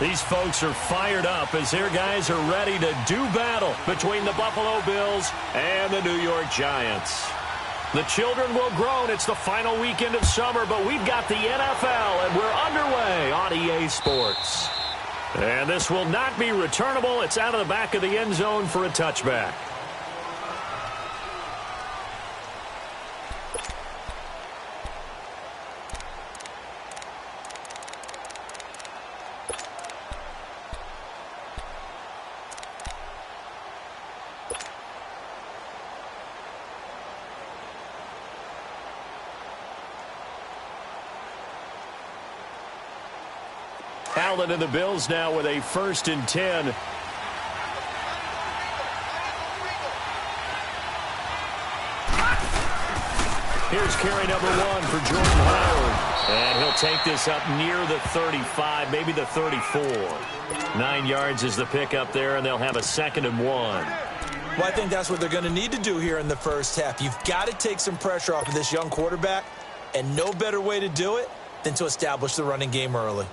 These folks are fired up as their guys are ready to do battle between the Buffalo Bills and the New York Giants. The children will groan. It's the final weekend of summer, but we've got the NFL, and we're underway on EA Sports. And this will not be returnable. It's out of the back of the end zone for a touchback. Allen and the Bills now with a 1st and 10. Here's carry number 1 for Jordan Howard. And he'll take this up near the 35, maybe the 34. 9 yards is the pickup there, and they'll have a 2nd and 1. Well, I think that's what they're going to need to do here in the first half. You've got to take some pressure off of this young quarterback, and no better way to do it than to establish the running game early.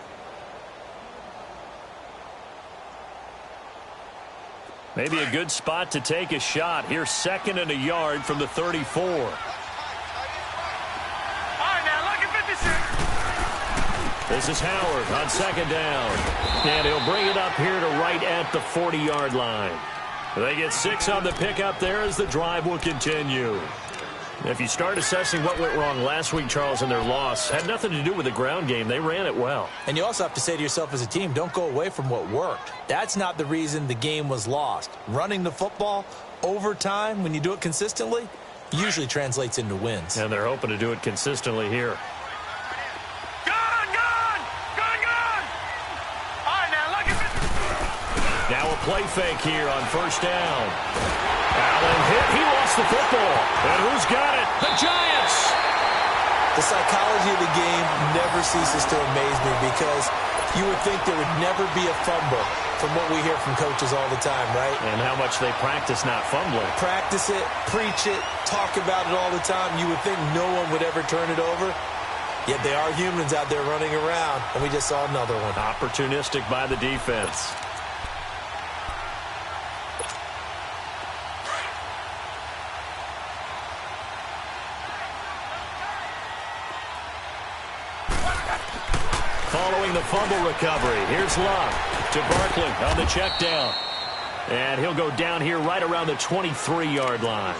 Maybe a good spot to take a shot. Here's 2nd and a yard from the 34. All right, now look at 56. This is Howard on 2nd down. And he'll bring it up here to right at the 40-yard line. They get 6 on the pickup there as the drive will continue. If you start assessing what went wrong last week, Charles, in their loss, had nothing to do with the ground game. They ran it well. And you also have to say to yourself as a team, don't go away from what worked. That's not the reason the game was lost. Running the football over time, when you do it consistently, usually translates into wins. And they're hoping to do it consistently here. Gone! All right, now look at 56. Now a play fake here on 1st down. Allen hit. He lost the football. And who's got it? The Giants! The psychology of the game never ceases to amaze me because you would think there would never be a fumble from what we hear from coaches all the time, right? And how much they practice not fumbling. Practice it, preach it, talk about it all the time. You would think no one would ever turn it over. Yet they are humans out there running around, and we just saw another one. Opportunistic by the defense. Following the fumble recovery, here's Luck to Barkley on the check down. And he'll go down here right around the 23-yard line.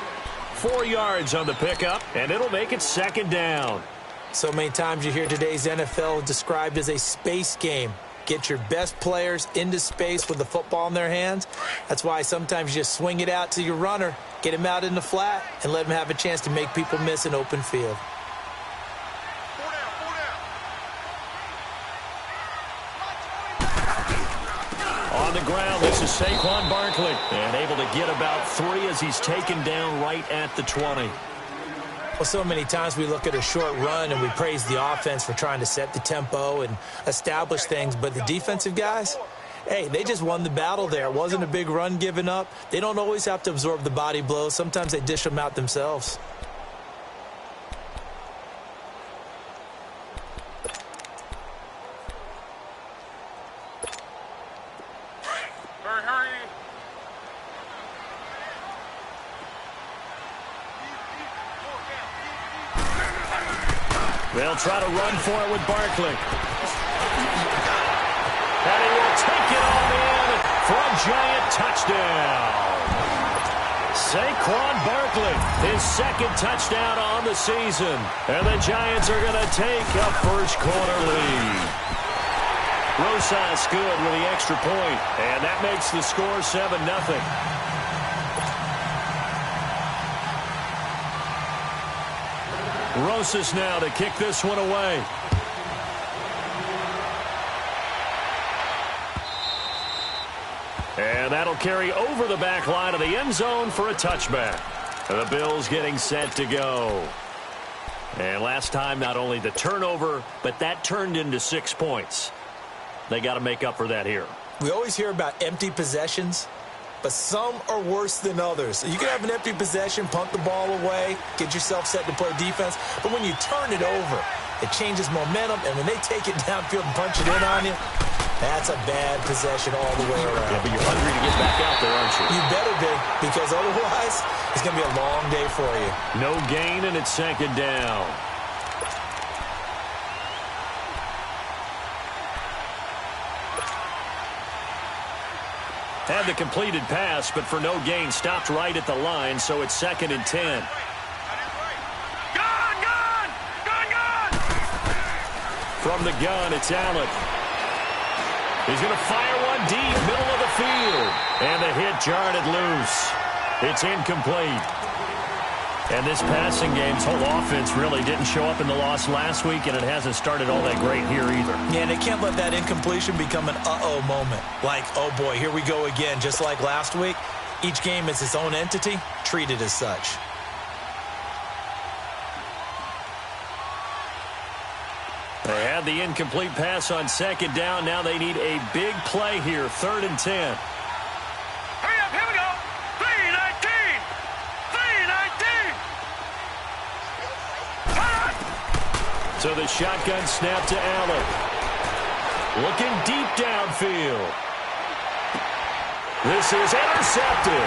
4 yards on the pickup, and it'll make it 2nd down. So many times you hear today's NFL described as a space game. Get your best players into space with the football in their hands. That's why sometimes you just swing it out to your runner, get him out in the flat, and let him have a chance to make people miss an open field. On the ground, this is Saquon Barkley. And able to get about 3 as he's taken down right at the 20. Well, so many times we look at a short run and we praise the offense for trying to set the tempo and establish things. But the defensive guys, hey, they just won the battle there. It wasn't a big run given up. They don't always have to absorb the body blows. Sometimes they dish them out themselves. They'll try to run for it with Barkley. And he will take it on in for a Giant touchdown. Saquon Barkley, his 2nd touchdown on the season. And the Giants are going to take a first-quarter lead. Rosas good with the extra point, and that makes the score 7-0. Rosas now to kick this one away. And that'll carry over the back line of the end zone for a touchback. The Bills getting set to go. And last time, not only the turnover, but that turned into 6 points. They got to make up for that here. We always hear about empty possessions, but some are worse than others. You can have an empty possession, punt the ball away, get yourself set to play defense, but when you turn it over, it changes momentum, and when they take it downfield and punch it in on you, That's a bad possession all the way around. Yeah, but you're hungry to get back out there, aren't you? You better be, because otherwise it's going to be a long day for you. No gain, and it's second down. Had the completed pass, but for no gain, stopped right at the line, so it's 2nd and 10. Gun! From the gun, it's Allen. He's going to fire one deep, middle of the field. And the hit jarred it loose. It's incomplete. And this passing game's whole offense really didn't show up in the loss last week, and it hasn't started all that great here either. Yeah, and they can't let that incompletion become an uh-oh moment. Like, oh boy, here we go again, just like last week. Each game is its own entity, treated as such. They had the incomplete pass on second down. Now they need a big play here, 3rd and 10. Hurry up, here we go. 3-19. So the shotgun snap to Allen. Looking deep downfield. This is intercepted.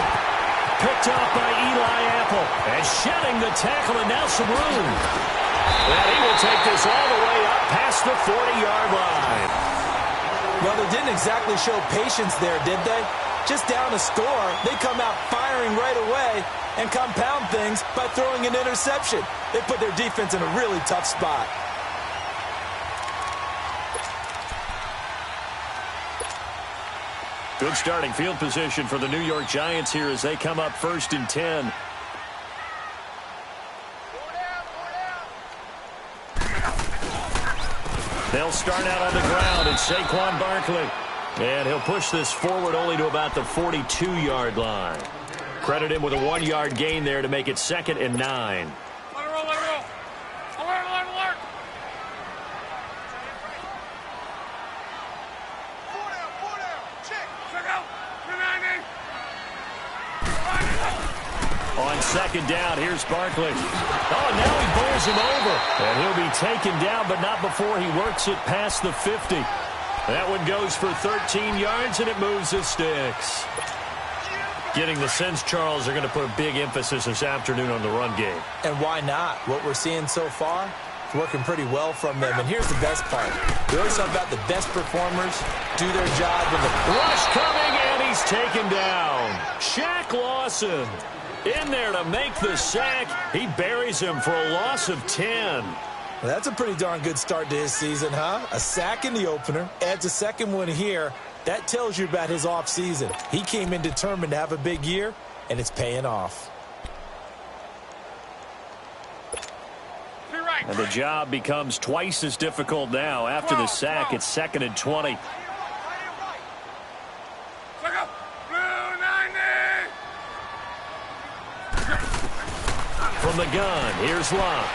Picked off by Eli Apple. And shedding the tackle, and now some room. And he will take this all the way up past the 40-yard line. Well, they didn't exactly show patience there, did they? Just down a score, they come out firing right away and compound things by throwing an interception. They put their defense in a really tough spot. Good starting field position for the New York Giants here as they come up 1st and 10. They'll start out on the ground, and Saquon Barkley. And he'll push this forward only to about the 42-yard line. Credit him with a 1-yard gain there to make it 2nd and 9. Let it roll. Alert. Four down. Check out. 3-9. On second down, here's Barkley. Oh, now he bowls him over. And he'll be taken down, but not before he works it past the 50. That one goes for 13 yards, and it moves the sticks. Getting the sense, Charles, they're going to put a big emphasis this afternoon on the run game. And why not? What we're seeing so far is working pretty well from them. And here's the best part. We always talk about the best performers do their job when the rush coming, and he's taken down. Shaq Lawson in there to make the sack. He buries him for a loss of 10. Well, that's a pretty darn good start to his season, huh? A sack in the opener, adds a second one here. That tells you about his offseason. He came in determined to have a big year, and it's paying off. And the job becomes twice as difficult now. After the sack, it's 2nd and 20. From the gun, here's Locke.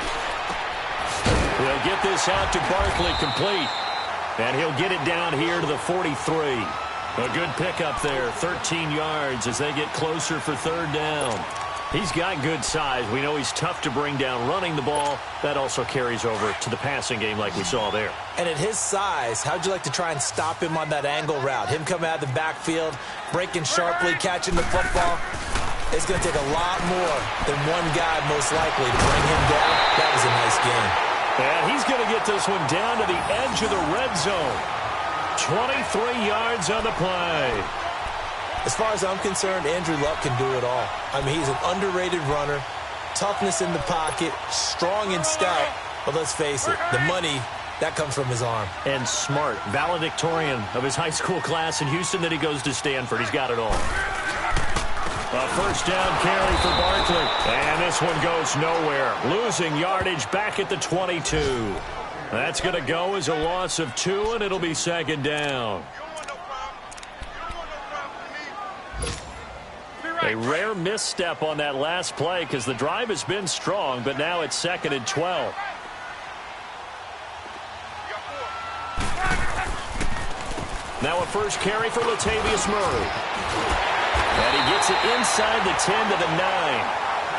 He'll get this out to Barkley, complete. And he'll get it down here to the 43. A good pickup there, 13 yards as they get closer for 3rd down. He's got good size. We know he's tough to bring down running the ball. That also carries over to the passing game like we saw there. And at his size, how'd you like to try and stop him on that angle route? Him coming out of the backfield, breaking sharply, catching the football. It's going to take a lot more than one guy most likely to bring him down. That was a nice game. And he's going to get this one down to the edge of the red zone. 23 yards on the play. As far as I'm concerned, Andrew Luck can do it all. I mean, he's an underrated runner, toughness in the pocket, strong and stout. But let's face it, the money, that comes from his arm. And smart, valedictorian of his high school class in Houston, then he goes to Stanford. He's got it all. A 1st down carry for Barkley. And this one goes nowhere. Losing yardage back at the 22. That's going to go as a loss of 2, and it'll be 2nd down. A rare misstep on that last play because the drive has been strong, but now it's 2nd and 12. Now a first carry for Latavius Murray. And he gets it inside the 10 to the 9.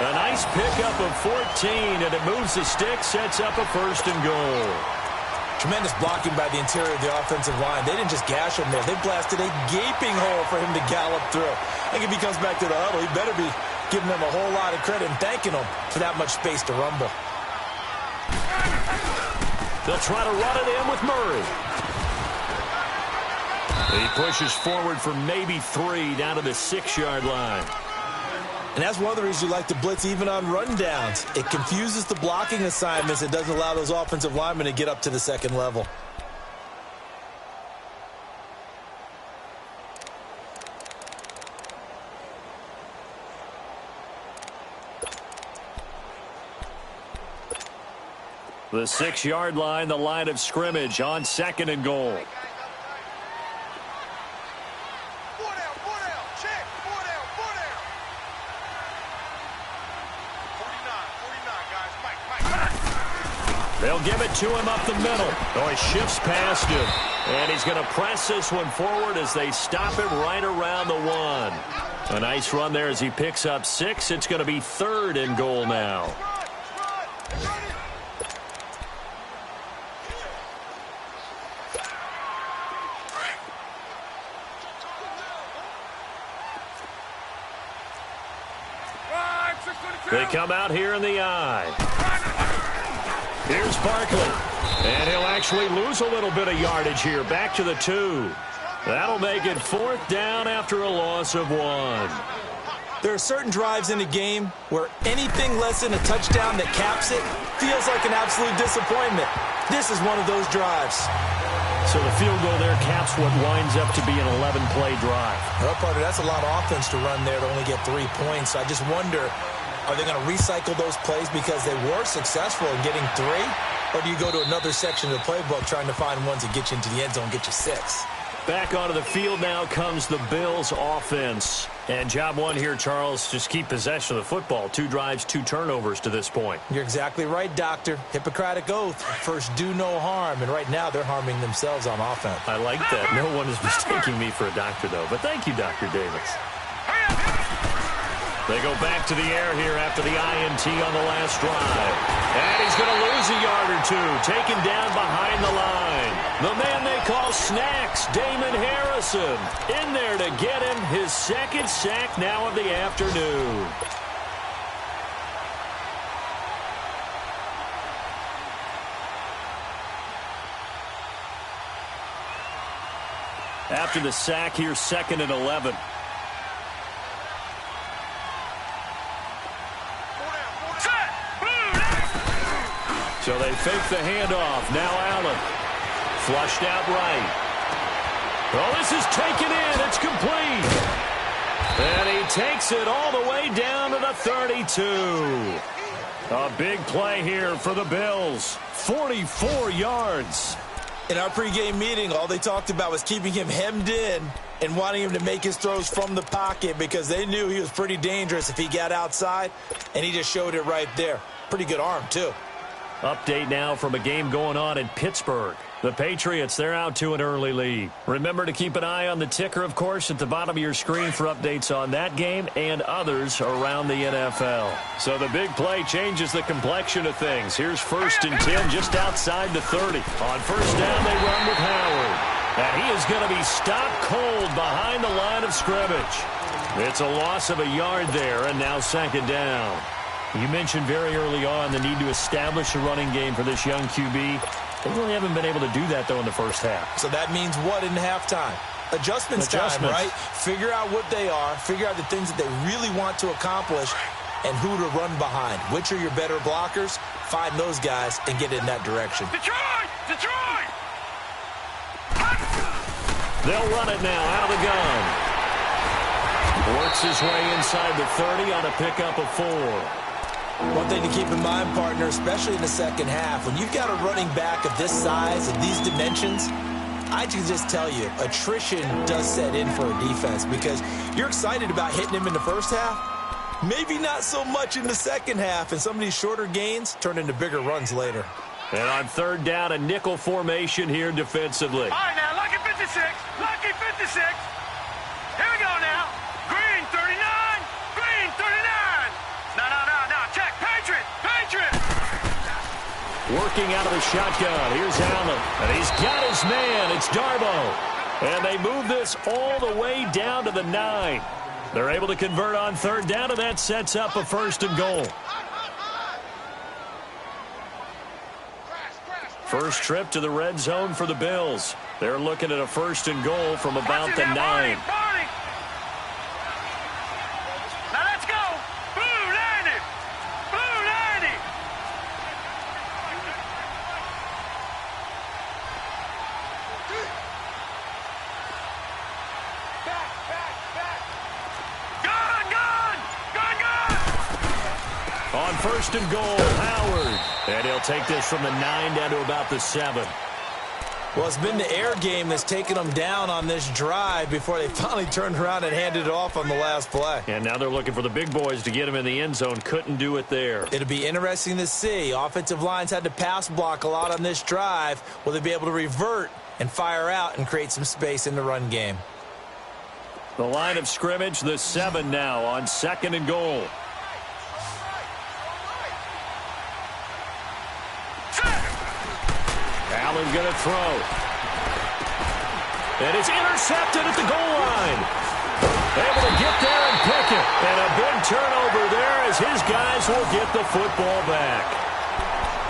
A nice pickup of 14, and it moves the stick, sets up a 1st and goal. Tremendous blocking by the interior of the offensive line. They didn't just gash him there. They blasted a gaping hole for him to gallop through. I think if he comes back to the huddle, he better be giving them a whole lot of credit and thanking them for that much space to rumble. They'll try to run it in with Murray. He pushes forward for maybe 3 down to the 6-yard line. And that's one of the reasons you like to blitz even on rundowns. It confuses the blocking assignments. It doesn't allow those offensive linemen to get up to the second level. The 6-yard line, the line of scrimmage on 2nd and goal. They'll give it to him up the middle. Oh, he shifts past him. And he's going to press this one forward as they stop him right around the 1. A nice run there as he picks up 6. It's going to be 3rd and goal now. They come out here in the eye. Here's Barkley. And he'll actually lose a little bit of yardage here. Back to the 2. That'll make it 4th down after a loss of 1. There are certain drives in a game where anything less than a touchdown that caps it feels like an absolute disappointment. This is one of those drives. So the field goal there caps what winds up to be an 11-play drive. Well, partner, that's a lot of offense to run there to only get 3 points. I just wonder, are they going to recycle those plays because they were successful in getting 3? Or do you go to another section of the playbook trying to find ones that get you into the end zone, get you 6? Back onto the field now comes the Bills offense. And job 1 here, Charles, just keep possession of the football. 2 drives, 2 turnovers to this point. You're exactly right, Doctor. Hippocratic oath. First, do no harm. And right now, they're harming themselves on offense. I like that. No one is mistaking me for a doctor, though. But thank you, Dr. Davis. They go back to the air here after the INT on the last drive. And he's going to lose a yard or 2. Taken down behind the line. The man they call Snacks, Damon Harrison, in there to get him his 2nd sack now of the afternoon. After the sack here, 2nd and 11. So they fake the handoff. Now Allen. Flushed out right. Oh, this is taken in. It's complete. And he takes it all the way down to the 32. A big play here for the Bills. 44 yards. In our pregame meeting, all they talked about was keeping him hemmed in and wanting him to make his throws from the pocket because they knew he was pretty dangerous if he got outside, and he just showed it right there. Pretty good arm, too. Update now from a game going on in Pittsburgh. The Patriots, they're out to an early lead. Remember to keep an eye on the ticker, of course, at the bottom of your screen for updates on that game and others around the NFL. So the big play changes the complexion of things. Here's 1st and 10 just outside the 30. On 1st down, they run with Howard. And he is going to be stopped cold behind the line of scrimmage. It's a loss of a yard there, and now 2nd down. You mentioned very early on the need to establish a running game for this young QB. They really haven't been able to do that, though, in the first half. So that means what in halftime? Adjustments time, right? Figure out what they are. Figure out the things that they really want to accomplish and who to run behind. Which are your better blockers? Find those guys and get in that direction. Detroit! Detroit! They'll run it now out of the gun. Works his way inside the 30 on a pickup of 4. One thing to keep in mind, partner, especially in the second half, when you've got a running back of this size and these dimensions, I can just tell you, attrition does set in for a defense because you're excited about hitting him in the first half, maybe not so much in the second half, and some of these shorter gains turn into bigger runs later. And on 3rd down, a nickel formation here defensively. All right, now, lucky 56. Lucky 56. Here we go now. Green 39. Green 39. No. Check. Patriot. working out of the shotgun. Here's Allen, and he's got his man. It's Darbo. And they move this all the way down to the 9. They're able to convert on third down, and that sets up a 1st and goal. First trip to the red zone for the Bills. They're looking at a 1st and goal from about the 9. Now let's go. Blue 90. Blue 90. On 1st and goal, Howard. And he'll take this from the 9 down to about the 7. Well, it's been the air game that's taken them down on this drive before they finally turned around and handed it off on the last play. And now they're looking for the big boys to get him in the end zone. Couldn't do it there. It'll be interesting to see. Offensive lines had to pass block a lot on this drive. Will they be able to revert and fire out and create some space in the run game? The line of scrimmage, the 7 now on 2nd and goal. Allen going to throw. And it's intercepted at the goal line. Able to get there and pick it. And a big turnover there as his guys will get the football back.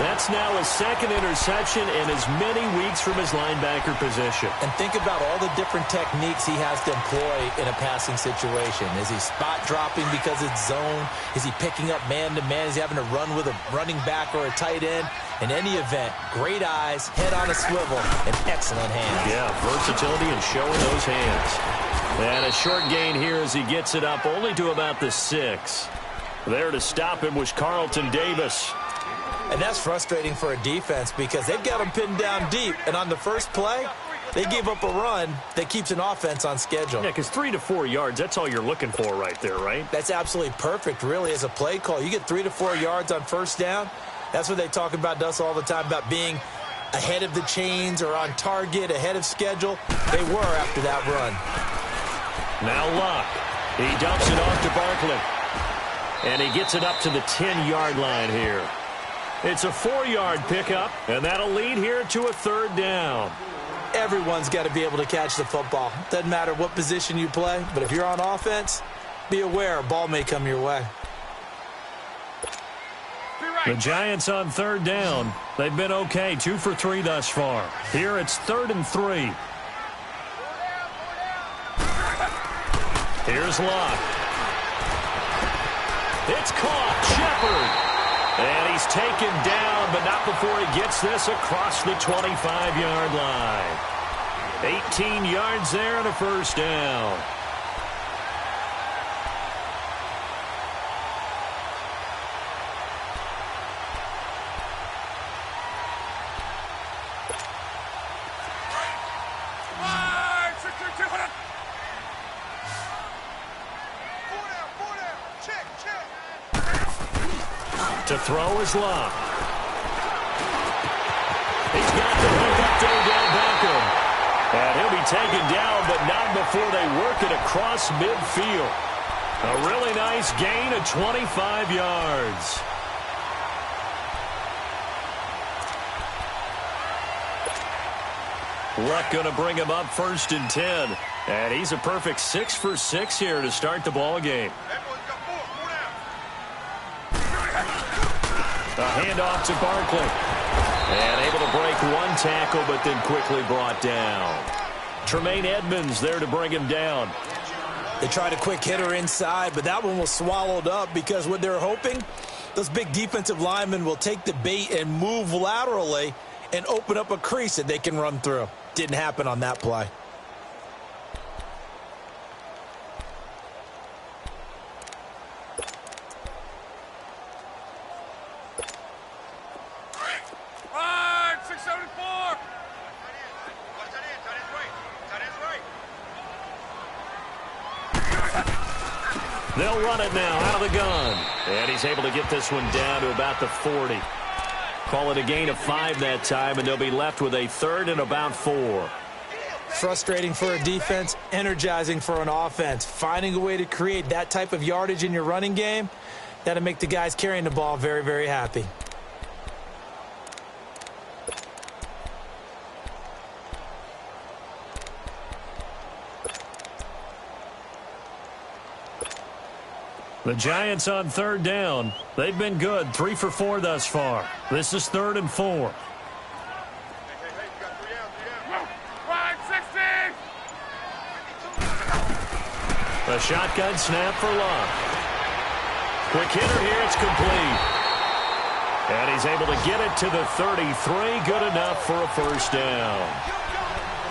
That's now his 2nd interception in as many weeks from his linebacker position. And think about all the different techniques he has to employ in a passing situation. Is he spot dropping because it's zone? Is he picking up man-to-man? Is he having to run with a running back or a tight end? In any event, great eyes, head on a swivel, and excellent hands. Yeah, versatility and showing those hands. And a short gain here as he gets it up only to about the 6. There to stop him was Carlton Davis. And that's frustrating for a defense because they've got him pinned down deep. And on the first play, they gave up a run that keeps an offense on schedule. Yeah, because 3 to 4 yards, that's all you're looking for right there, right? That's absolutely perfect, really, as a play call. You get 3 to 4 yards on first down. That's what they talk about to us all the time, about being ahead of the chains or on target, ahead of schedule. They were after that run. Now Luck. He dumps it off to Barkley. And he gets it up to the 10-yard line here. It's a 4-yard pickup, and that'll lead here to a 3rd down. Everyone's got to be able to catch the football. Doesn't matter what position you play, but if you're on offense, be aware a ball may come your way. The Giants on 3rd down. They've been okay, 2 for 3 thus far. Here it's 3rd and 3. Here's Locke. It's caught. Shepard. And he's taken down, but not before he gets this across the 25-yard line. 18 yards there and a 1st down. To throw is Locke. He's got the hook up to Odell Beckham. And he'll be taken down, but not before they work it across midfield. A really nice gain of 25 yards. Luck going to bring him up 1st and 10. And he's a perfect 6 for 6 here to start the ball game. A handoff to Barkley. And able to break one tackle, but then quickly brought down. Tremaine Edmonds there to bring him down. They tried a quick hitter inside, but that one was swallowed up because what they're hoping, those big defensive linemen will take the bait and move laterally and open up a crease that they can run through. Didn't happen on that play. They'll run it now out of the gun. And he's able to get this one down to about the 40. Call it a gain of 5 that time, and they'll be left with a 3rd and about 4. Frustrating for a defense, energizing for an offense. Finding a way to create that type of yardage in your running game, that'll make the guys carrying the ball very, very happy. The Giants on third down. They've been good, 3 for 4 thus far. This is 3rd and 4. A shotgun snap for Luck. Quick hitter here, it's complete. And he's able to get it to the 33, good enough for a first down.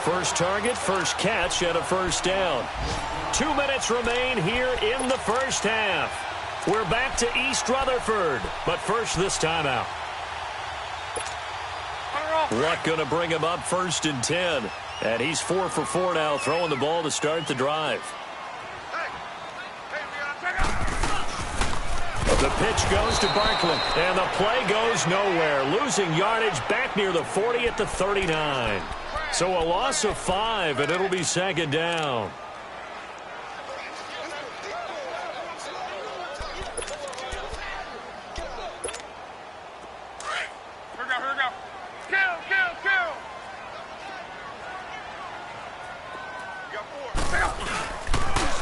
First target, first catch, and a first down. 2 minutes remain here in the first half. We're back to East Rutherford, but first this timeout. Luck going to bring him up 1st and 10. And he's 4 for 4 now, throwing the ball to start the drive. The pitch goes to Barkley, and the play goes nowhere. Losing yardage back near the 40 at the 39. So a loss of 5, and it'll be 2nd down.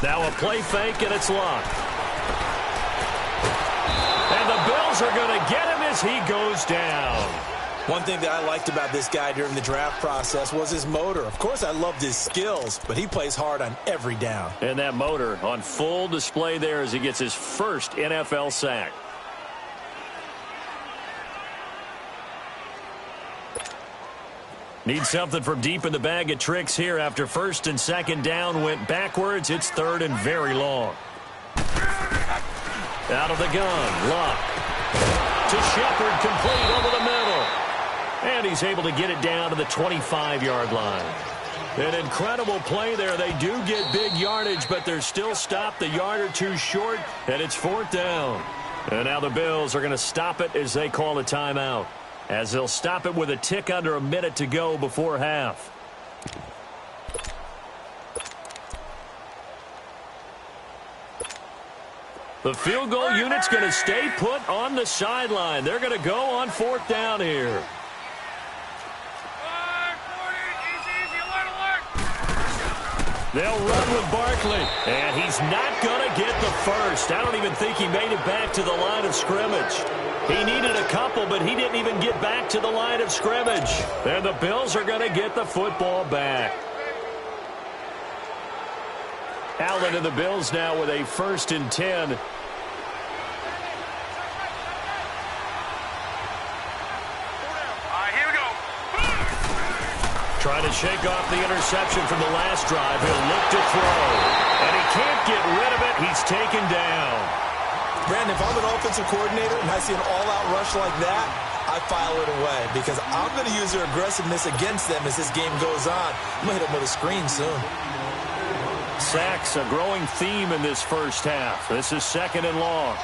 Now a play fake, and it's Luck. And the Bills are going to get him as he goes down. One thing that I liked about this guy during the draft process was his motor. Of course, I loved his skills, but he plays hard on every down. And that motor on full display there as he gets his first NFL sack. Need something from deep in the bag of tricks here after 1st and 2nd down went backwards. It's 3rd and very long. Out of the gun, Luck. To Shepard, complete over the middle. And he's able to get it down to the 25-yard line. An incredible play there. They do get big yardage, but they're still stopped the yard or two short, and it's 4th down. And now the Bills are going to stop it as they call a timeout, as they'll stop it with a tick under a minute to go before half. The field goal unit's going to stay put on the sideline. They're going to go on 4th down here. They'll run with Barkley, and he's not going to get the first. I don't even think he made it back to the line of scrimmage. He needed a couple, but he didn't even get back to the line of scrimmage. And the Bills are going to get the football back. Allen and the Bills now with a 1st and 10. Trying to shake off the interception from the last drive. He'll look to throw. And he can't get rid of it. He's taken down. Brandon, if I'm an offensive coordinator and I see an all-out rush like that, I file it away because I'm going to use their aggressiveness against them as this game goes on. I'm going to hit them with a screen soon. Sacks, a growing theme in this first half. This is 2nd and long.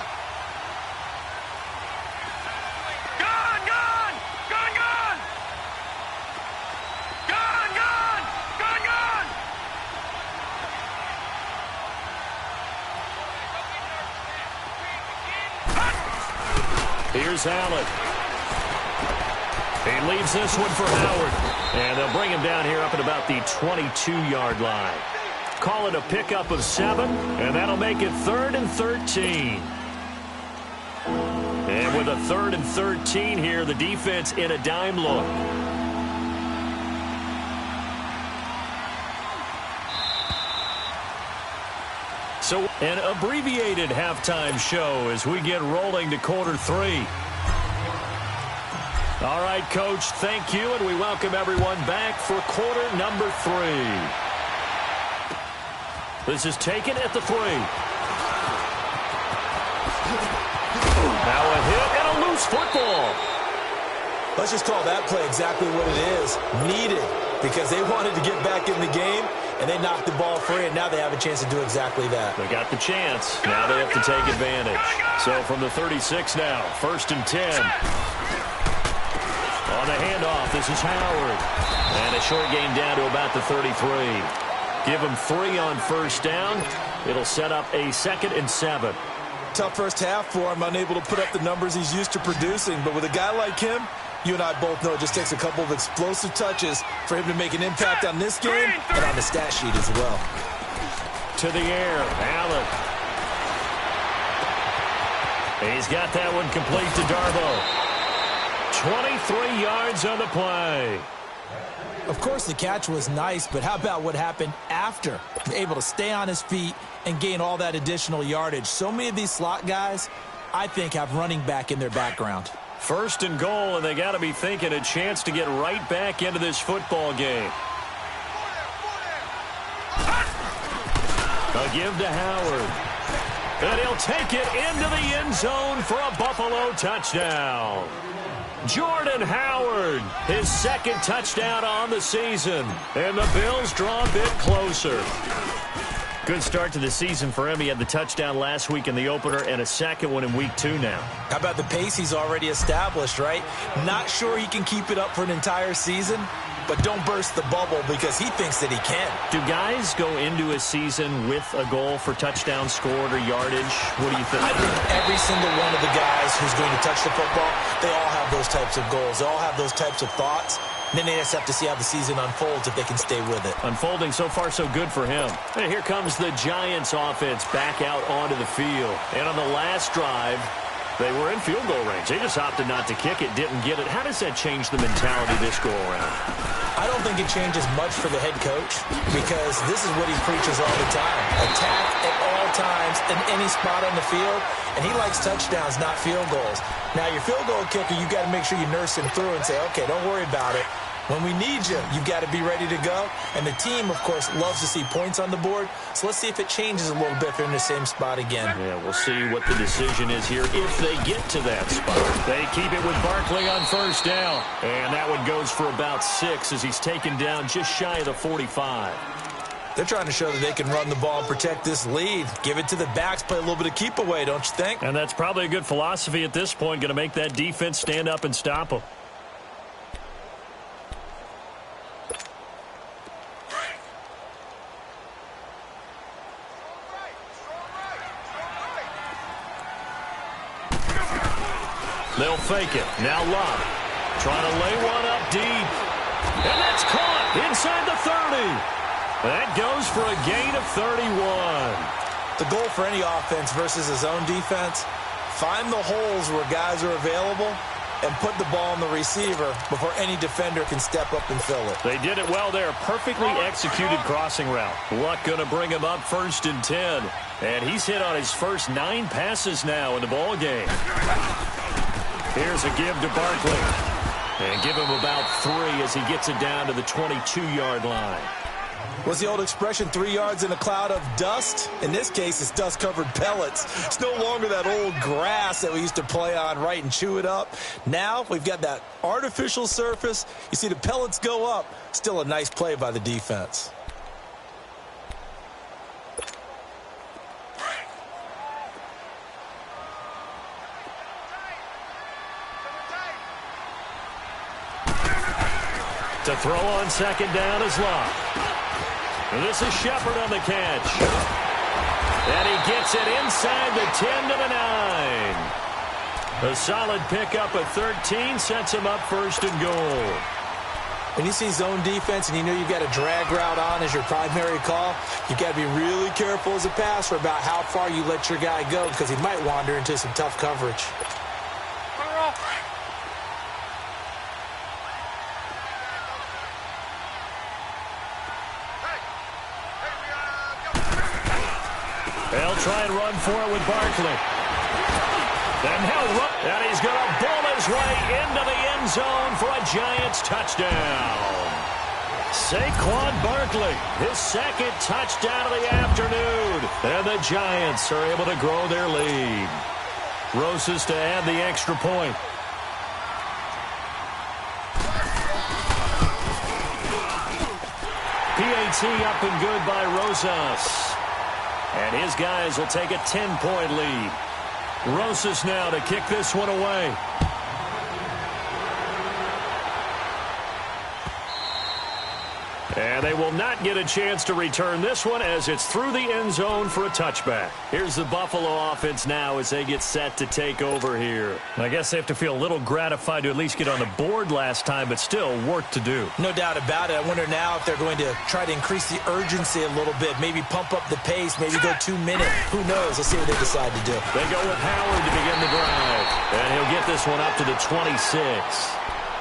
Here's Allen. He leaves this one for Howard. And they'll bring him down here up at about the 22-yard line. Call it a pickup of 7, and that'll make it 3rd and 13. And with a 3rd and 13 here, the defense in a dime look. So an abbreviated halftime show as we get rolling to quarter 3. All right, Coach, thank you, and we welcome everyone back for quarter number 3. This is taken at the 3. Now a hit and a loose football. Let's just call that play exactly what it is. Needed, because they wanted to get back in the game, and they knocked the ball free, and now they have a chance to do exactly that. They got the chance. Now they have to take advantage. So from the 36 now, 1st and 10. On the handoff, this is Howard. And a short gain down to about the 33. Give him 3 on 1st down. It'll set up a 2nd and 7. Tough first half for him, unable to put up the numbers he's used to producing. But with a guy like him, you and I both know it just takes a couple of explosive touches for him to make an impact on this game and on the stat sheet as well. To the air, Allen. He's got that one complete to Darbo. 23 yards on the play. Of course, the catch was nice, but how about what happened after? Able to stay on his feet and gain all that additional yardage. So many of these slot guys, I think, have running back in their background. First and goal, and they got to be thinking a chance to get right back into this football game. A give to Howard. And he'll take it into the end zone for a Buffalo touchdown. Jordan Howard, his second touchdown on the season. And the Bills draw a bit closer. Good start to the season for him. He had the touchdown last week in the opener and a second one in week 2 now. How about the pace he's already established, right? Not sure he can keep it up for an entire season, but don't burst the bubble because he thinks that he can. Do guys go into a season with a goal for touchdown scored or yardage? What do you think? I think every single one of the guys who's going to touch the football, they all have those types of goals. They all have those types of thoughts. Then they just have to see how the season unfolds if they can stay with it. Unfolding so far so good for him. And here comes the Giants offense back out onto the field. And on the last drive, they were in field goal range. They just opted not to kick it, didn't get it. How does that change the mentality this go around? I don't think it changes much for the head coach because this is what he preaches all the time. Attack at all times in any spot on the field, and he likes touchdowns, not field goals. Now, your field goal kicker, you got to make sure you nurse him through and say, okay, don't worry about it. When we need you, you've got to be ready to go. And the team, of course, loves to see points on the board. So let's see if it changes a little bit if they're in the same spot again. Yeah, we'll see what the decision is here if they get to that spot. They keep it with Barkley on first down. And that one goes for about 6 as he's taken down just shy of the 45. They're trying to show that they can run the ball and protect this lead. Give it to the backs, play a little bit of keep away, don't you think? And that's probably a good philosophy at this point, going to make that defense stand up and stop them. They'll fake it. Now Love trying to lay one up deep. And that's caught inside the 30. That goes for a gain of 31. The goal for any offense versus his own defense, find the holes where guys are available and put the ball on the receiver before any defender can step up and fill it. They did it well there. Perfectly executed crossing route. Luck going to bring him up 1st and 10. And he's hit on his first 9 passes now in the ball game. Here's a give to Barkley. And give him about 3 as he gets it down to the 22-yard line. What's the old expression, 3 yards in a cloud of dust? In this case, it's dust-covered pellets. It's no longer that old grass that we used to play on, right, and chew it up. Now we've got that artificial surface. You see the pellets go up. Still a nice play by the defense. To throw on second down is Love. And this is Shepard on the catch. And he gets it inside the 10 to the 9. A solid pickup of 13 sets him up 1st and goal. When you see zone defense and you know you've got a drag route on as your primary call, you've got to be really careful as a passer about how far you let your guy go because he might wander into some tough coverage. They'll try and run for it with Barkley. And he's going to bull his way into the end zone for a Giants touchdown. Saquon Barkley, his second touchdown of the afternoon. And the Giants are able to grow their lead. Rosas to add the extra point. PAT up and good by Rosas. And his guys will take a 10-point lead. Rosas now to kick this one away. And they will not get a chance to return this one as it's through the end zone for a touchback. Here's the Buffalo offense now as they get set to take over here. I guess they have to feel a little gratified to at least get on the board last time, but still work to do. No doubt about it. I wonder now if they're going to try to increase the urgency a little bit, maybe pump up the pace, maybe go 2 minutes. Who knows? Let's see what they decide to do. They go with Howard to begin the drive, and he'll get this one up to the 26.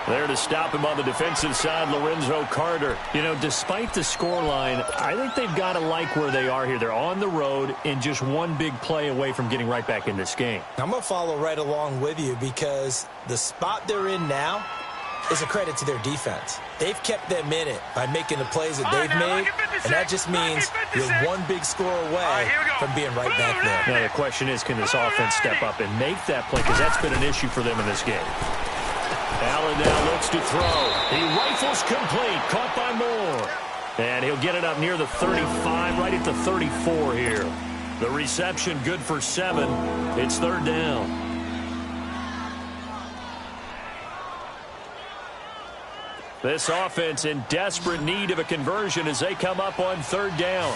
There to stop him on the defensive side, Lorenzo Carter. You know, despite the scoreline, I think they've got to like where they are here. They're on the road and just one big play away from getting right back in this game. I'm going to follow right along with you because the spot they're in now is a credit to their defense. They've kept them in it by making the plays that they've made, and that just means you're one big score away from being right back there. Now, the question is, can this offense step up and make that play? Because that's been an issue for them in this game. Allen now looks to throw. He rifles complete. Caught by Moore. And he'll get it up near the 35, right at the 34 here. The reception good for 7. It's third down. This offense in desperate need of a conversion as they come up on third down.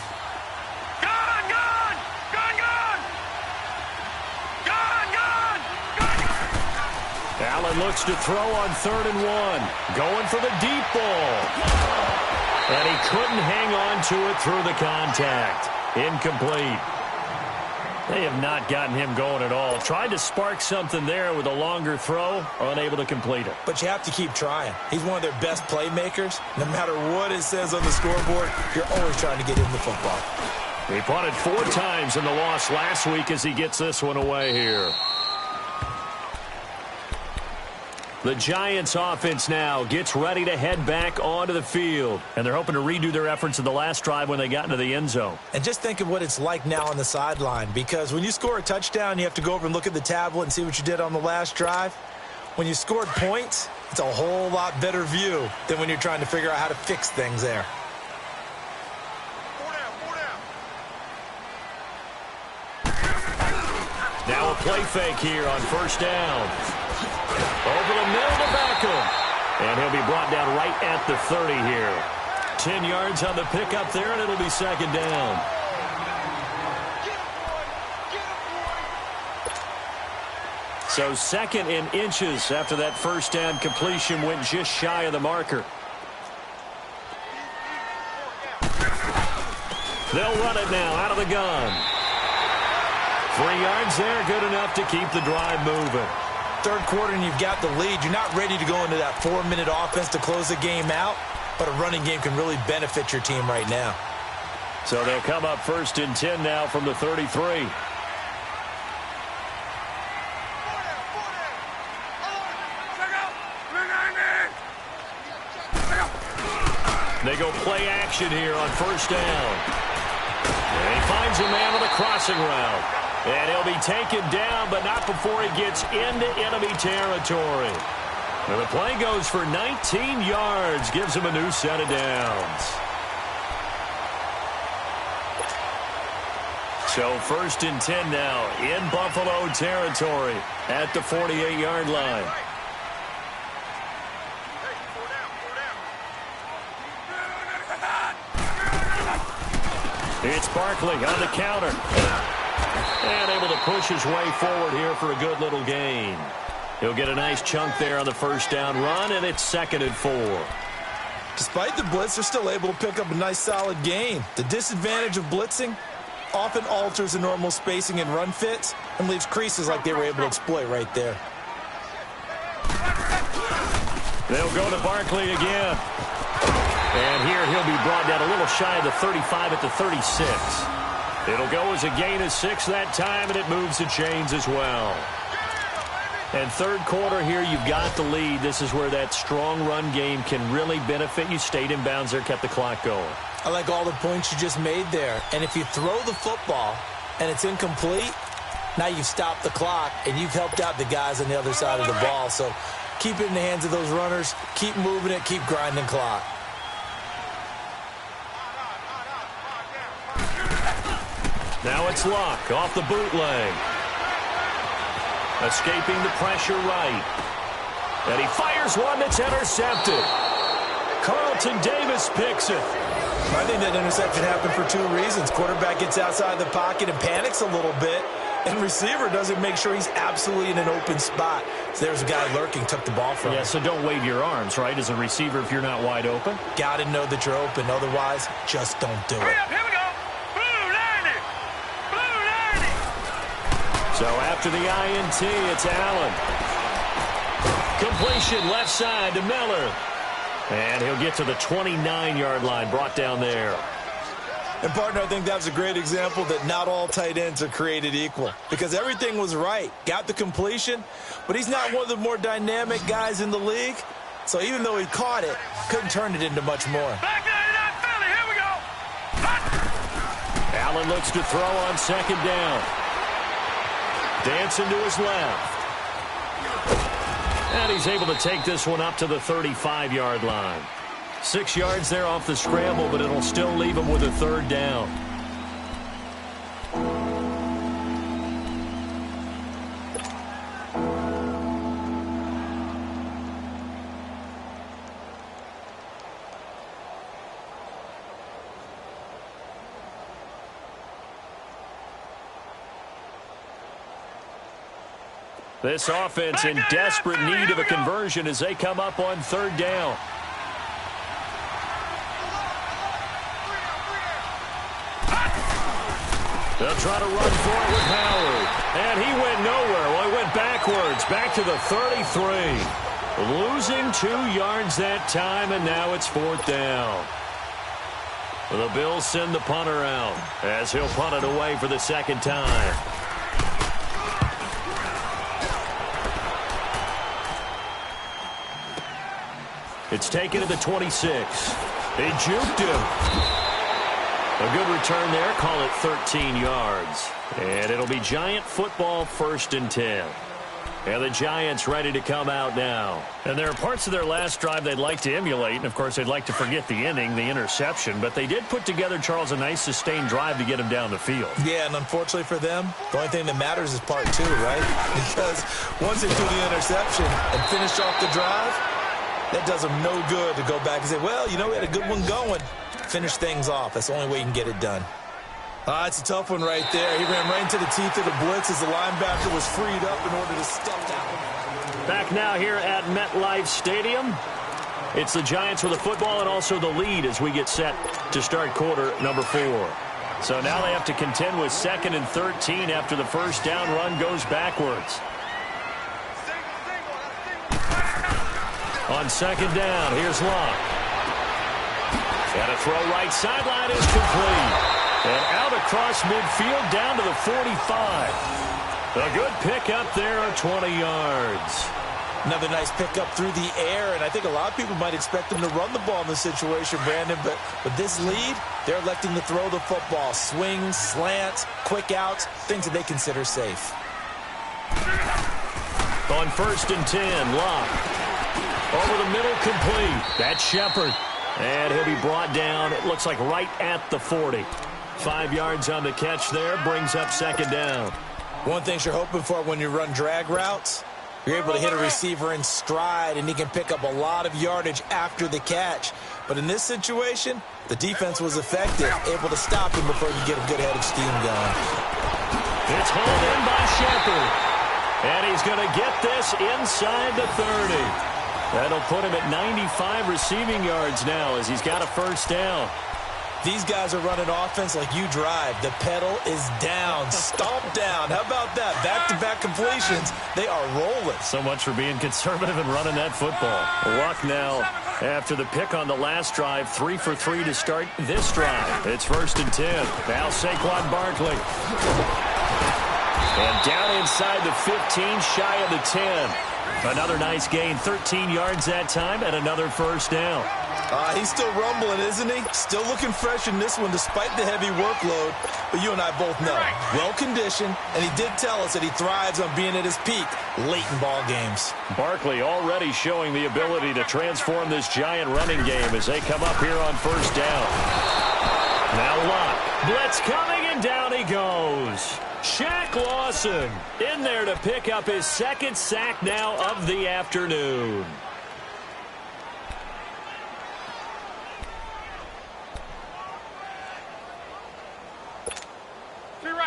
Allen looks to throw on 3rd and 1. Going for the deep ball. And he couldn't hang on to it through the contact. Incomplete. They have not gotten him going at all. Tried to spark something there with a longer throw. Unable to complete it. But you have to keep trying. He's one of their best playmakers. No matter what it says on the scoreboard, you're always trying to get him the football. He punted 4 times in the loss last week as he gets this one away here. The Giants offense now gets ready to head back onto the field. And they're hoping to redo their efforts in the last drive when they got into the end zone. And just think of what it's like now on the sideline. Because when you score a touchdown, you have to go over and look at the tablet and see what you did on the last drive. When you scored points, it's a whole lot better view than when you're trying to figure out how to fix things there. Now a play fake here on first down. Over the middle to Beckham. And he'll be brought down right at the 30 here. 10 yards on the pickup there, and it'll be second down. So 2nd in inches after that first down completion went just shy of the marker. They'll run it now out of the gun. 3 yards there, good enough to keep the drive moving. Third quarter and you've got the lead. You're not ready to go into that 4-minute offense to close the game out, but a running game can really benefit your team right now. So they'll come up 1st and 10 now from the 33. They go play action here on first down. And he finds a man with a crossing route. And he'll be taken down, but not before he gets into enemy territory. And the play goes for 19 yards, gives him a new set of downs. So 1st and 10 now in Buffalo territory at the 48-yard line. It's Barkley on the counter. And able to push his way forward here for a good little gain. He'll get a nice chunk there on the first down run, and it's 2nd and 4. Despite the blitz, they're still able to pick up a nice solid gain. The disadvantage of blitzing often alters the normal spacing and run fits and leaves creases like they were able to exploit right there. They'll go to Barkley again. And here he'll be brought down a little shy of the 35 at the 36. It'll go as a gain of 6 that time, and it moves the chains as well. And third quarter here, you've got the lead. This is where that strong run game can really benefit you. Stayed in bounds there, kept the clock going. I like all the points you just made there. And if you throw the football and it's incomplete, now you've stopped the clock and you've helped out the guys on the other side of the ball. So keep it in the hands of those runners. Keep moving it. Keep grinding clock. Now it's Luck off the bootleg. Escaping the pressure right. And he fires one that's intercepted. Carlton Davis picks it. I think that interception happened for two reasons. Quarterback gets outside the pocket and panics a little bit, and receiver doesn't make sure he's absolutely in an open spot. So there's a guy lurking, took the ball from him. Yeah, so don't wave your arms, right, as a receiver if you're not wide open. Got to know that you're open. Otherwise, just don't do it. Here we go. Blue 90. Blue 90. So after the INT, it's Allen. Completion left side to Miller. And he'll get to the 29-yard line, brought down there. And, partner, I think that was a great example that not all tight ends are created equal, because everything was right. Got the completion, but he's not one of the more dynamic guys in the league. So even though he caught it, couldn't turn it into much more. Back 99 Philly. Here we go. Hot. Allen looks to throw on second down. Dancing to his left. And he's able to take this one up to the 35-yard line. 6 yards there off the scramble, but it'll still leave him with a third down. This offense in desperate need of a conversion as they come up on third down. They'll try to run for it with Howard. And he went nowhere. Well, he went backwards, back to the 33. Losing 2 yards that time, and now it's fourth down. The Bills send the punter out as he'll punt it away for the second time. It's taken to the 26. They juked him. A good return there. Call it 13 yards. And it'll be Giant football, 1st and 10. And the Giants ready to come out now. And there are parts of their last drive they'd like to emulate. And, of course, they'd like to forget the inning, the interception. But they did put together, Charles, a nice sustained drive to get him down the field. Yeah, and unfortunately for them, the only thing that matters is part 2, right? Because once they do the interception and finish off the drive, that does them no good to go back and say, well, you know, we had a good one going. Finish things off. That's the only way you can get it done. It's a tough one right there. He ran right into the teeth of the blitz as the linebacker was freed up in order to step down. Back now here at MetLife Stadium. It's the Giants with the football and also the lead as we get set to start quarter number 4. So now they have to contend with 2nd and 13 after the first down run goes backwards. On second down, here's Locke. And a throw right sideline is complete. And out across midfield down to the 45. A good pickup there of 20 yards. Another nice pickup through the air, and I think a lot of people might expect them to run the ball in this situation, Brandon, but with this lead, they're electing to throw the football. Swings, slants, quick outs, things that they consider safe. On 1st and 10, Locke. Over the middle, complete. That's Shepard. And he'll be brought down, it looks like right at the 40. 5 yards on the catch there, brings up second down. One thing you're hoping for when you run drag routes, you're able to hit a receiver in stride, and he can pick up a lot of yardage after the catch. But in this situation, the defense was effective, able to stop him before he could get a good head of steam going. It's hauled in by Shepard. And he's going to get this inside the 30. That'll put him at 95 receiving yards now as he's got a first down. These guys are running offense like you drive. The pedal is down, stomp down. How about that? Back-to-back completions. They are rolling. So much for being conservative and running that football. Luck now after the pick on the last drive. 3 for 3 to start this drive. It's 1st and 10. Now Saquon Barkley. And down inside the 15, shy of the 10. Another nice gain, 13 yards that time, and another first down. He's still rumbling, isn't he? Still looking fresh in this one despite the heavy workload. But you and I both know, well-conditioned, and he did tell us that he thrives on being at his peak late in ball games. Barkley already showing the ability to transform this Giant running game as they come up here on first down. Now Locke, blitz coming, and down he goes. Shaq Lawson in there to pick up his 2nd sack now of the afternoon.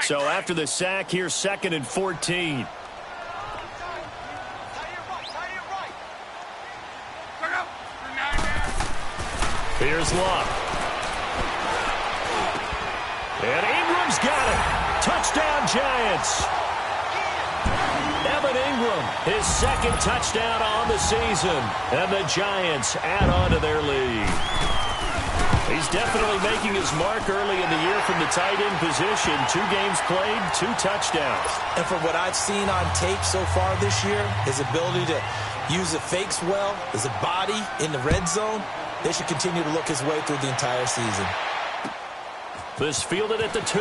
So after the sack, here's 2nd and 14. Here's Luck. And Ingram's got it. Touchdown, Giants. Evan Ingram, his 2nd touchdown on the season. And the Giants add on to their lead. He's definitely making his mark early in the year from the tight end position. 2 games played, 2 touchdowns. And from what I've seen on tape so far this year, his ability to use the fakes well, his body in the red zone, they should continue to look his way through the entire season. This fielded at the 2.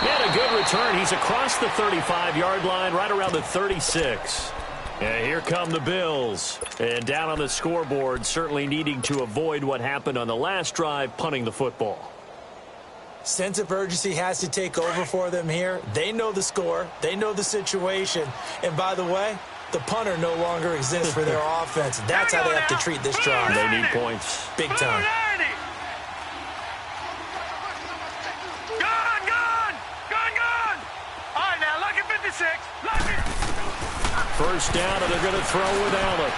And a good return. He's across the 35-yard line, right around the 36. And here come the Bills. And down on the scoreboard, certainly needing to avoid what happened on the last drive, punting the football. Sense of urgency has to take over for them here. They know the score. They know the situation. And by the way, the punter no longer exists for their offense. That's how they have to treat this drive. They need points. Big time. First down, and they're going to throw with Allen.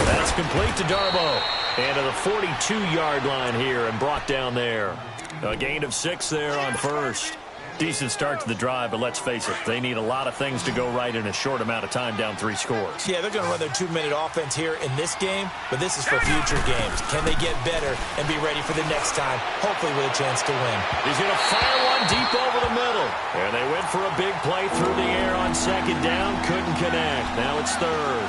That's complete to Darbo. And to the 42-yard line here and brought down there. A gain of 6 there on first. Decent start to the drive, but let's face it, they need a lot of things to go right in a short amount of time, down 3 scores. Yeah, they're going to run their 2-minute offense here in this game, but this is for future games. Can they get better and be ready for the next time, hopefully with a chance to win? He's going to fire one deep over the middle. And they went for a big play through the air on 2nd down, couldn't connect. Now it's 3rd.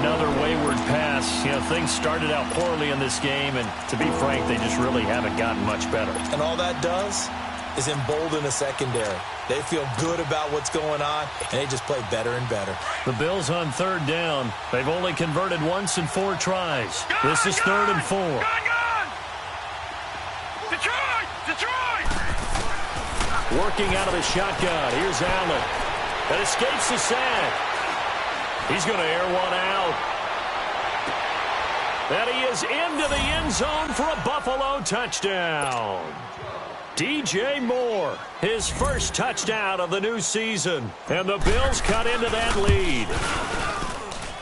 Another wayward pass. You know, things started out poorly in this game, and to be frank, they just really haven't gotten much better. And all that does is embolden the secondary. They feel good about what's going on, and they just play better and better. The Bills on 3rd down. They've only converted once in 4 tries. This is 3rd and 4. Detroit! Working out of the shotgun. Here's Allen. That escapes the sack. He's going to air one out. And he is into the end zone for a Buffalo touchdown. DJ Moore, his first touchdown of the new season. And the Bills cut into that lead.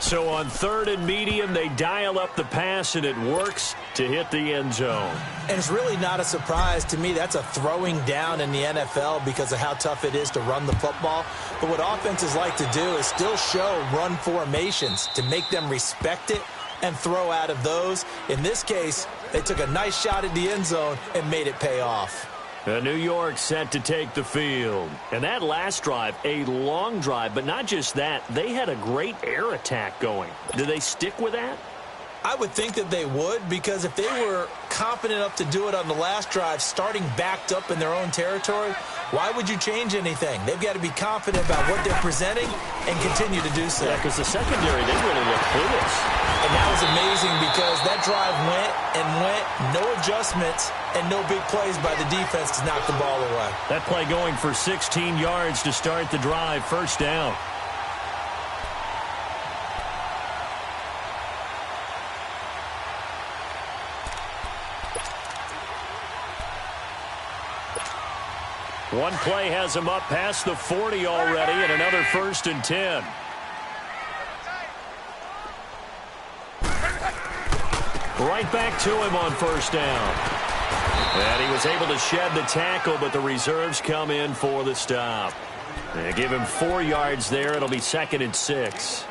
So on 3rd and medium, they dial up the pass, and it works to hit the end zone. And it's really not a surprise to me. That's a throwing down in the NFL because of how tough it is to run the football. But what offenses like to do is still show run formations to make them respect it and throw out of those. In this case, they took a nice shot at the end zone and made it pay off. New York set to take the field. And that last drive, a long drive, but not just that, they had a great air attack going. Do they stick with that? I would think that they would, because if they were confident enough to do it on the last drive, starting backed up in their own territory, why would you change anything? They've got to be confident about what they're presenting and continue to do so. Yeah, because the secondary, they really look clueless. And that was amazing because that drive went and went, no adjustments, and no big plays by the defense to knock the ball away. That play going for 16 yards to start the drive, 1st down. One play has him up past the 40 already, and another 1st and 10. Right back to him on 1st down. And he was able to shed the tackle, but the reserves come in for the stop. They give him 4 yards there. It'll be 2nd and 6.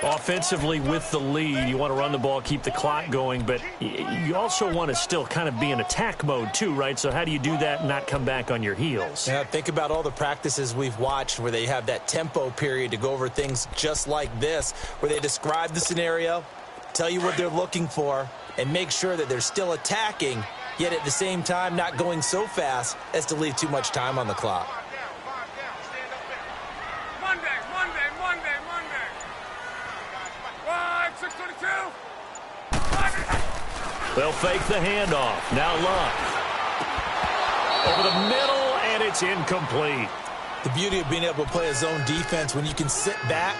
Offensively with the lead, you want to run the ball, keep the clock going, but you also want to still kind of be in attack mode too, right? So how do you do that and not come back on your heels? Yeah, think about all the practices we've watched where they have that tempo period to go over things just like this, where they describe the scenario, tell you what they're looking for, and make sure that they're still attacking, yet at the same time not going so fast as to leave too much time on the clock. They'll fake the handoff. Now Luck. Over the middle, and it's incomplete. The beauty of being able to play a zone defense when you can sit back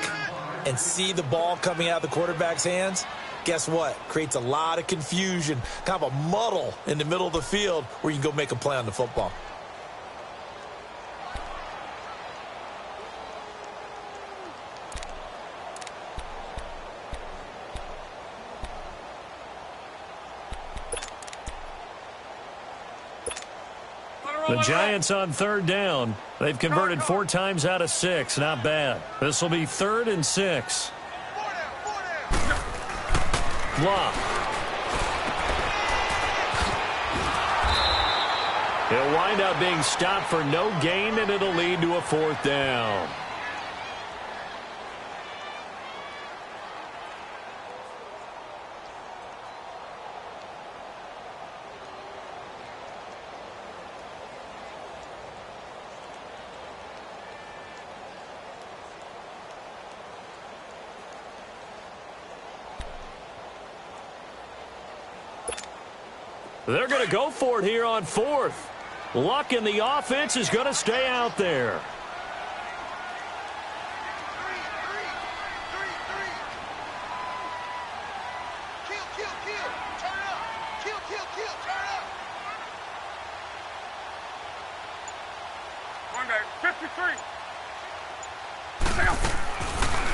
and see the ball coming out of the quarterback's hands, Guess what? Creates a lot of confusion, kind of a muddle in the middle of the field where you can go make a play on the football. The Giants on third down. They've converted 4 times out of 6. Not bad. This will be 3rd and 6. Block. He'll wind up being stopped for no gain, and it'll lead to a 4th down. They're going to go for it here on 4th. Luck in the offense is going to stay out there.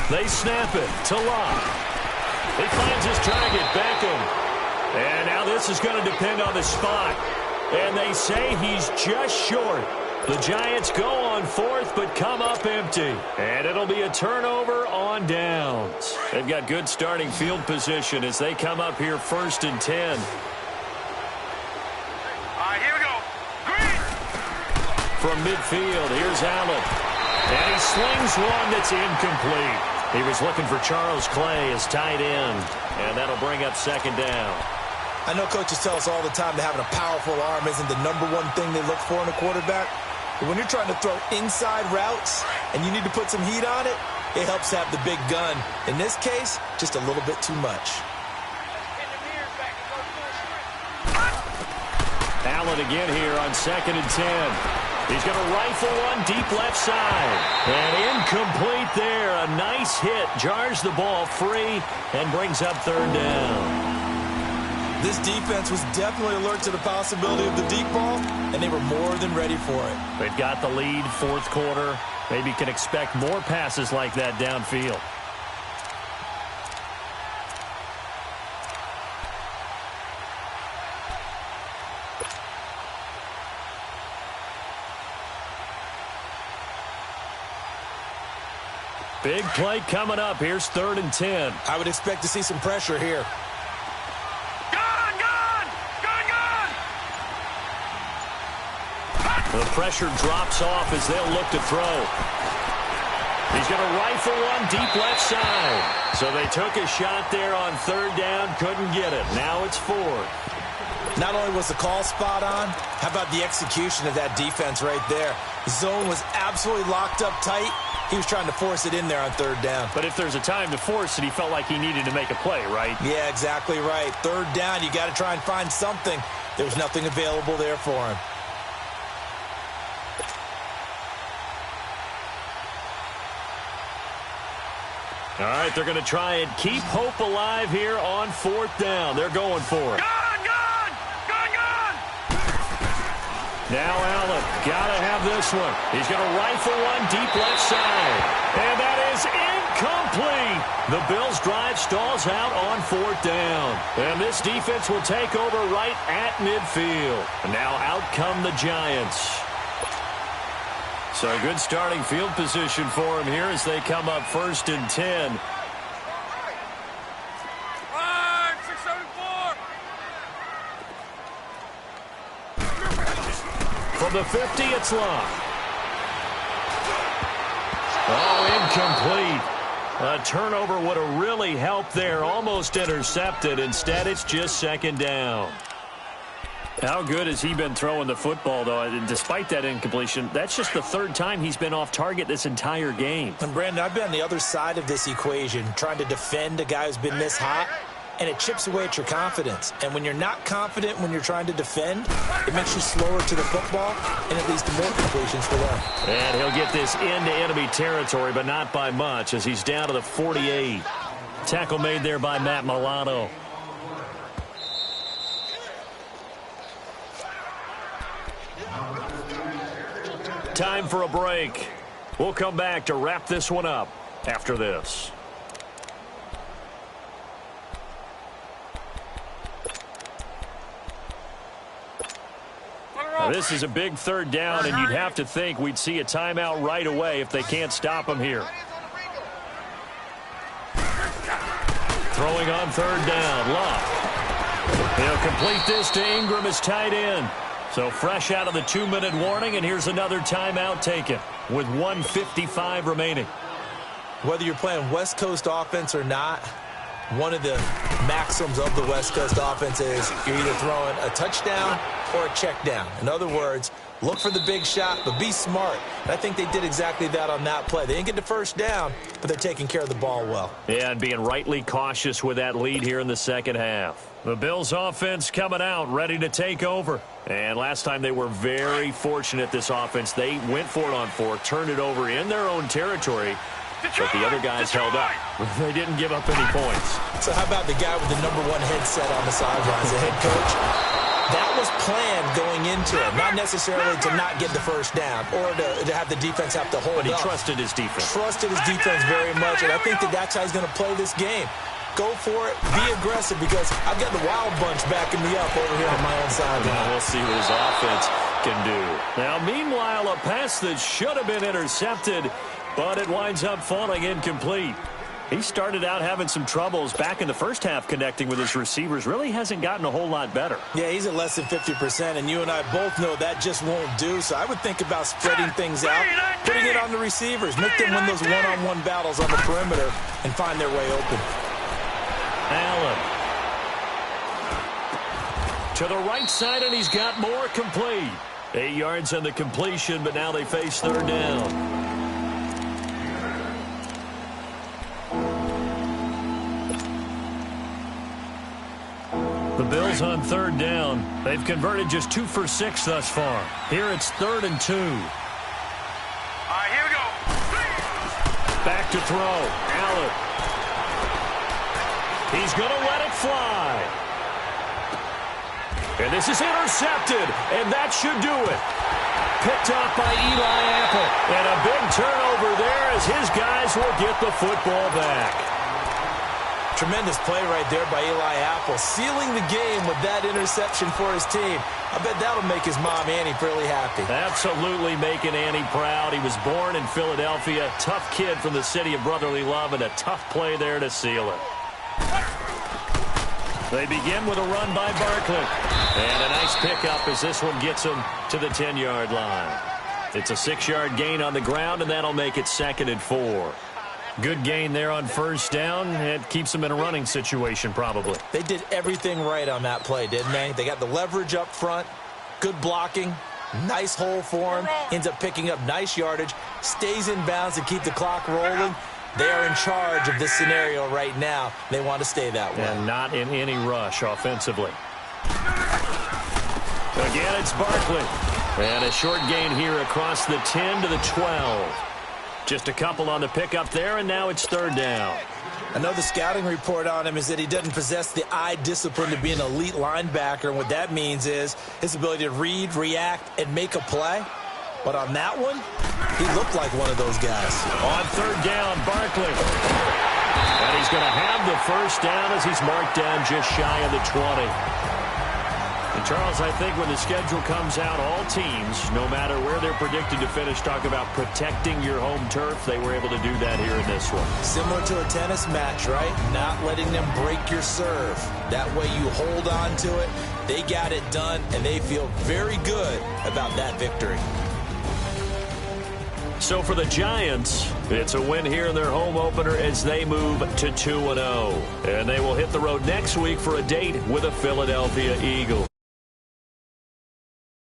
They snap it to Locke. He finds his target, Beckham. And now this is going to depend on the spot. And they say he's just short. The Giants go on 4th but come up empty. And it'll be a turnover on downs. They've got good starting field position as they come up here 1st and 10. All right, here we go. Green! From midfield, here's Allen. And he slings one that's incomplete. He was looking for Charles Clay as tight end. And that'll bring up 2nd down. I know coaches tell us all the time that having a powerful arm isn't the #1 thing they look for in a quarterback. But when you're trying to throw inside routes and you need to put some heat on it, it helps to have the big gun. In this case, just a little bit too much. Allen again here on 2nd and 10. He's going to rifle one deep left side. And incomplete there. A nice hit. Jars the ball free and brings up 3rd down. This defense was definitely alert to the possibility of the deep ball, and they were more than ready for it. They've got the lead, 4th quarter. Maybe can expect more passes like that downfield. Big play coming up. Here's 3rd and 10. I would expect to see some pressure here. The pressure drops off as they'll look to throw. He's going to rifle one deep left side. So they took a shot there on 3rd down, couldn't get it. Now it's 4th. Not only was the call spot on, how about the execution of that defense right there? The zone was absolutely locked up tight. He was trying to force it in there on 3rd down. But if there's a time to force it, he felt like he needed to make a play, right? Yeah, exactly right. 3rd down, you got to try and find something. There's nothing available there for him. All right, they're going to try and keep hope alive here on 4th down. They're going for it. Gun! Now Allen, got to have this one. He's going to rifle one deep left side. And that is incomplete. The Bills' drive stalls out on 4th down. And this defense will take over right at midfield. And now out come the Giants. So good starting field position for him here as they come up 1st and 10. From the 50, it's Locke. Oh, incomplete. A turnover would have really helped there. Almost intercepted. Instead, it's just 2nd down. How good has he been throwing the football, though? And despite that incompletion, that's just the 3rd time he's been off target this entire game. And, Brandon, I've been on the other side of this equation, trying to defend a guy who's been this hot, and it chips away at your confidence. And when you're not confident when you're trying to defend, it makes you slower to the football, and it leads to more completions for them. And he'll get this into enemy territory, but not by much, as he's down to the 48. Tackle made there by Matt Milano. Time for a break. We'll come back to wrap this one up after this. Now, this is a big third down, and you'd have to think we'd see a timeout right away if they can't stop them here. Throwing on third down, Love. He'll complete this to Ingram as tight end. So fresh out of the 2-minute warning, and here's another timeout taken with 1:55 remaining. Whether you're playing West Coast offense or not, one of the maxims of the West Coast offense is you're either throwing a touchdown or a check down. In other words, look for the big shot, but be smart. And I think they did exactly that on that play. They didn't get the first down, but they're taking care of the ball well. Yeah, and being rightly cautious with that lead here in the second half. The Bills offense coming out, ready to take over. And last time they were very fortunate, this offense. They went for it on 4, turned it over in their own territory, but the other guys held up. They didn't give up any points. So how about the guy with the #1 headset on the sidelines, the head coach? That was planned going into it, not necessarily to not get the first down or to have the defense have to hold up. But he trusted his defense. Trusted his defense very much, and I think that's how he's going to play this game. Go for it. Be aggressive, because I've got the Wild Bunch backing me up over here on my own sideline. We'll see what his offense can do. Now, meanwhile, a pass that should have been intercepted, but it winds up falling incomplete. He started out having some troubles back in the first half connecting with his receivers. Really hasn't gotten a whole lot better. Yeah, he's at less than 50%, and you and I both know that just won't do. So I would think about spreading things out, putting it on the receivers, make them win those one-on-one battles on the perimeter and find their way open. Allen. To the right side, and he's got more, complete. 8 yards on the completion, but now they face third down. The Bills on third down. They've converted just 2 for 6 thus far. Here it's 3rd and 2. All right, here we go. Back to throw. Allen. He's going to let it fly. And this is intercepted, and that should do it. Picked off by Eli Apple. And a big turnover there as his guys will get the football back. Tremendous play right there by Eli Apple, sealing the game with that interception for his team. I bet that'll make his mom, Annie, really happy. Absolutely making Annie proud. He was born in Philadelphia. Tough kid from the city of brotherly love, and a tough play there to seal it. They begin with a run by Barkley. And a nice pickup as this one gets him to the 10-yard line. It's a 6-yard gain on the ground, and that'll make it 2nd and 4. Good gain there on first down. It keeps them in a running situation, probably. They did everything right on that play, didn't they? They got the leverage up front, good blocking, nice hole for him, ends up picking up nice yardage, stays in bounds to keep the clock rolling. They are in charge of this scenario right now. They want to stay that way. And not in any rush offensively. Again, it's Barkley. And a short gain here across the 10 to the 12. Just a couple on the pickup there, and now it's third down. I know the scouting report on him is that he doesn't possess the eye discipline to be an elite linebacker, and what that means is his ability to read, react, and make a play. But on that one, he looked like one of those guys. On third down, Barkley. And he's going to have the first down as he's marked down just shy of the 20. And Charles, I think when the schedule comes out, all teams, no matter where they're predicted to finish, talk about protecting your home turf. They were able to do that here in this one. Similar to a tennis match, right? Not letting them break your serve. That way you hold on to it. They got it done, and they feel very good about that victory. So for the Giants, it's a win here in their home opener as they move to 2-0. And they will hit the road next week for a date with the Philadelphia Eagles.